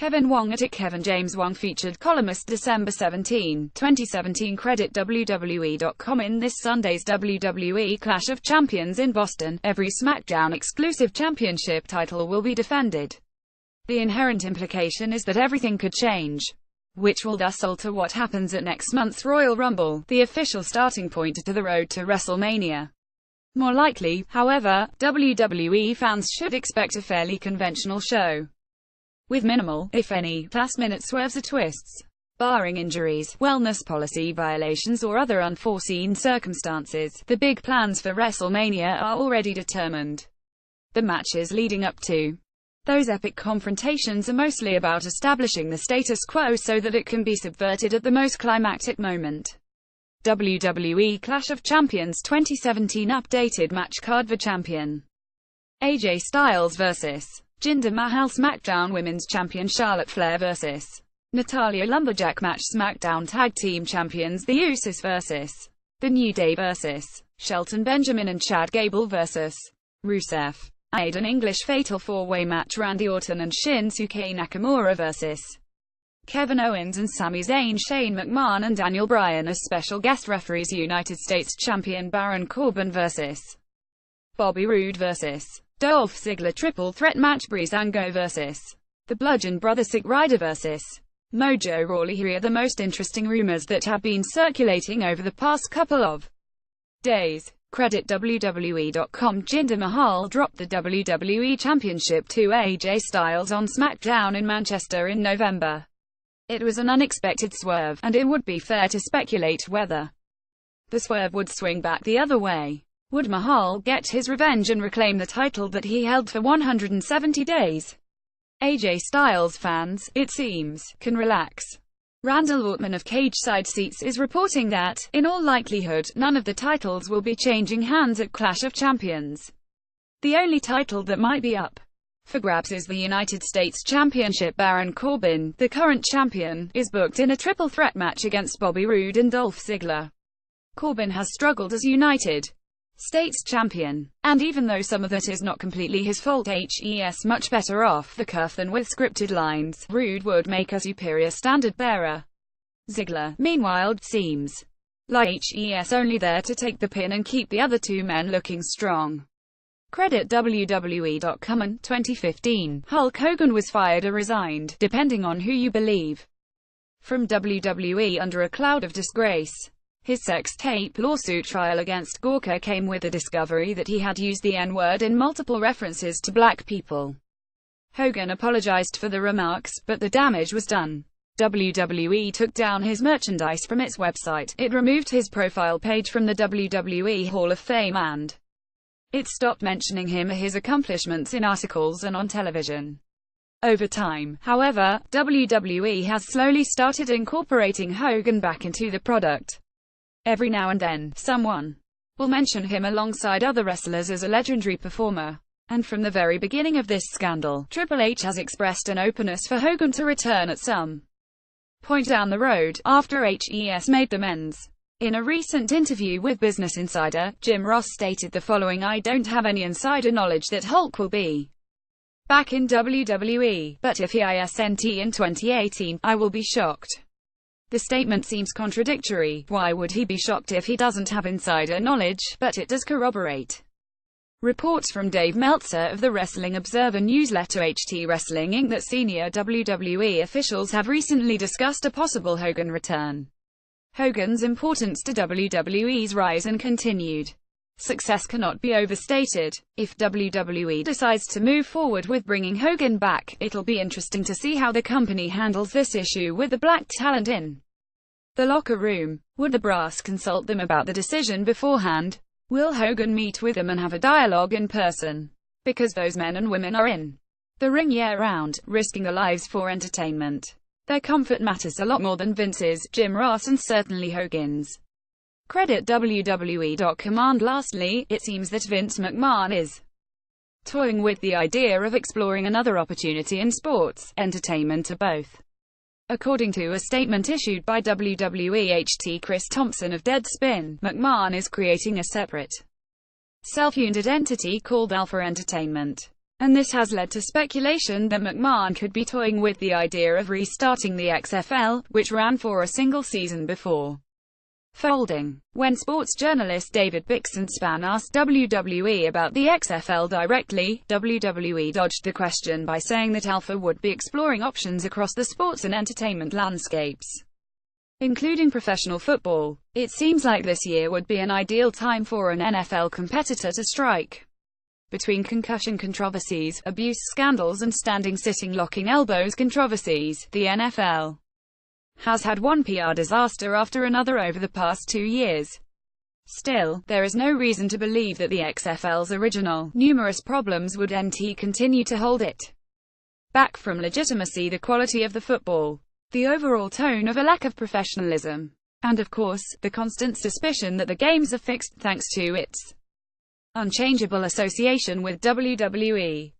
Kevin Wong at Kevin James Wong featured columnist December 17, 2017. Credit WWE.com. In this Sunday's WWE Clash of Champions in Boston, every SmackDown exclusive championship title will be defended. The inherent implication is that everything could change, which will thus alter what happens at next month's Royal Rumble, the official starting point to the road to WrestleMania. More likely, however, WWE fans should expect a fairly conventional show, with minimal, if any, last-minute swerves or twists, barring injuries, wellness policy violations or other unforeseen circumstances. The big plans for WrestleMania are already determined. The matches leading up to those epic confrontations are mostly about establishing the status quo so that it can be subverted at the most climactic moment. WWE Clash of Champions 2017 Updated Match CardWWE Champion AJ Styles vs. Jinder MahalSmackDown Women's Champion Charlotte Flair vs. Natalya Lumberjack matchSmackDown Tag Team Champions The Usos vs. The New Day vs. Shelton Benjamin and Chad Gable vs. Rusev. An English Fatal 4-Way match Randy Orton and Shinsuke Nakamura vs. Kevin Owens and Sami Zayn. Shane McMahon and Daniel Bryan as special guest referees. United States Champion Baron Corbin vs. Bobby Roode vs. Dolph Ziggler. Triple threat match Breezango vs. The Bludgeon Brothers. Zack Ryder vs. Mojo Rawley. Here are the most interesting rumors that have been circulating over the past couple of days. Credit WWE.com. Jinder Mahal dropped the WWE Championship to AJ Styles on SmackDown in Manchester in November. It was an unexpected swerve, and it would be fair to speculate whether the swerve would swing back the other way. Would Mahal get his revenge and reclaim the title that he held for 170 days? AJ Styles fans, it seems, can relax. Randall Ortman of Cage Side Seats is reporting that, in all likelihood, none of the titles will be changing hands at Clash of Champions. The only title that might be up for grabs is the United States Championship. Baron Corbin, the current champion, is booked in a triple threat match against Bobby Roode and Dolph Ziggler. Corbin has struggled as United States Champion, and even though some of that is not completely his fault, he's much better off the cuff than with scripted lines. Roode would make a superior standard bearer. Ziggler, meanwhile, seems like he's only there to take the pin and keep the other two men looking strong. Credit WWE.com. 2015, Hulk Hogan was fired or resigned, depending on who you believe, from WWE under a cloud of disgrace. His sex tape lawsuit trial against Gawker came with the discovery that he had used the N-word in multiple references to black people. Hogan apologized for the remarks, but the damage was done. WWE took down his merchandise from its website, it removed his profile page from the WWE Hall of Fame, and it stopped mentioning him or his accomplishments in articles and on television. Over time, however, WWE has slowly started incorporating Hogan back into the product. Every now and then, someone will mention him alongside other wrestlers as a legendary performer. And from the very beginning of this scandal, Triple H has expressed an openness for Hogan to return at some point down the road, after HES made amends. In a recent interview with Business Insider, Jim Ross stated the following: "I don't have any insider knowledge that Hulk will be back in WWE, but if he isn't in 2018, I will be shocked." The statement seems contradictory. Why would he be shocked if he doesn't have insider knowledge? But it does corroborate reports from Dave Meltzer of the Wrestling Observer newsletter HT Wrestling Inc. that senior WWE officials have recently discussed a possible Hogan return. Hogan's importance to WWE's rise and continued success cannot be overstated. If WWE decides to move forward with bringing Hogan back, it'll be interesting to see how the company handles this issue with the black talent in the locker room. Would the brass consult them about the decision beforehand? Will Hogan meet with them and have a dialogue in person? Because those men and women are in the ring year-round, risking their lives for entertainment. Their comfort matters a lot more than Vince's, Jim Ross, and certainly Hogan's. Credit WWE.com. Lastly, it seems that Vince McMahon is toying with the idea of exploring another opportunity in sports, entertainment, or both. According to a statement issued by WWE HT Chris Thompson of Deadspin, McMahon is creating a separate, self-funded entity called Alpha Entertainment. and this has led to speculation that McMahon could be toying with the idea of restarting the XFL, which ran for a single season before folding. When sports journalist David Bixenspan asked WWE about the XFL directly, WWE dodged the question by saying that Alpha would be exploring options across the sports and entertainment landscapes, including professional football. It seems like this year would be an ideal time for an NFL competitor to strike. Between concussion controversies, abuse scandals and standing sitting locking elbows controversies, the NFL has had one PR disaster after another over the past 2 years. Still, there is no reason to believe that the XFL's original, numerous problems would continue to hold it back from legitimacy, the quality of the football, the overall tone of a lack of professionalism, and of course, the constant suspicion that the games are fixed thanks to its unchangeable association with WWE.